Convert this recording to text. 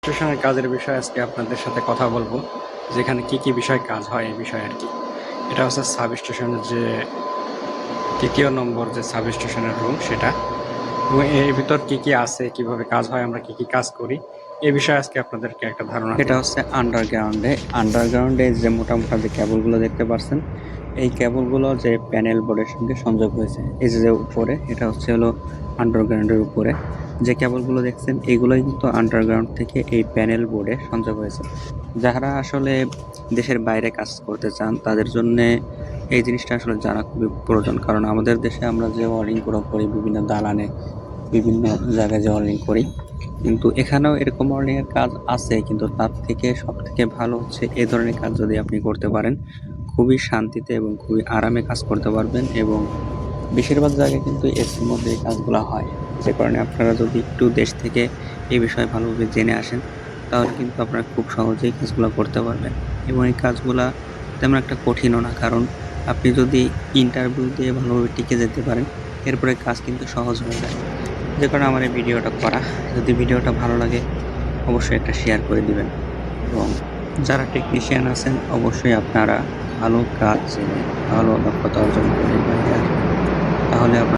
স্টেশনের কাজের বিষয়ে আজকে আপনাদের সাথে কথা বলবো, যেখানে কি কি বিষয় কাজ হয় এই বিষয়ে আর কি। এটা হচ্ছে সাব স্টেশনের যে ৩য় নম্বর যে সাব স্টেশনের রুম সেটা, এবং এর ভিতর কি কি আছে, কিভাবে কাজ হয়, আমরা কি কি কাজ করি এই বিষয়ে আজকে আপনাদেরকে একটা ধারণা এটা হচ্ছে আন্ডারগ্রাউন্ডে যে মোটা মোটা যে কেবলগুলো দেখতে পাচ্ছেন, এই কেবলগুলো যে প্যানেল বোর্ডের সঙ্গে সংযোগ হয়েছে। এই যে উপরে এটা হচ্ছে হলো আন্ডারগ্রাউন্ডের উপরে যে কেবলগুলো দেখছেন, এইগুলোই কিন্তু আন্ডারগ্রাউন্ড থেকে এই প্যানেল বোর্ডে সংযোগ হয়েছে। যারা আসলে দেশের বাইরে কাজ করতে চান তাদের জন্য এই জিনিসটা আসলে জানা খুবই প্রয়োজন, কারণ আমাদের দেশে আমরা যে ওয়ারিং করি বিভিন্ন দালানে, বিভিন্ন জায়গায় যে ওয়ারিং করি, কিন্তু এখানেও এরকম অনেক কাজ আছে, কিন্তু তার থেকে সব থেকে ভালো হচ্ছে এই ধরনের কাজ যদি আপনি করতে পারেন, খুবই শান্তিতে এবং খুবই আরামে কাজ করতে পারবেন। এবং বেশিরভাগ জায়গায় কিন্তু এসির মধ্যে এই কাজগুলো হয়, যে কারণে আপনারা যদি একটু দেশ থেকে এই বিষয়ে ভালোভাবে জেনে আসেন, তাহলে কিন্তু আপনারা খুব সহজেই কাজগুলো করতে পারবেন। এবং এই কাজগুলা তেমন একটা কঠিনও না, কারণ আপনি যদি ইন্টারভিউ দিয়ে ভালোভাবে টিকে যেতে পারেন, এরপরে কাজ কিন্তু সহজ হয়ে যায়। যে কারণে আমার এই ভিডিওটা করা। যদি ভিডিওটা ভালো লাগে অবশ্যই একটা শেয়ার করে দিবেন, এবং যারা টেকনিশিয়ান আছেন অবশ্যই আপনারা ভালো কাজ জেনে ভালো দক্ষতা অর্জন করে বাইরে আসবেন, তাহলে আপনার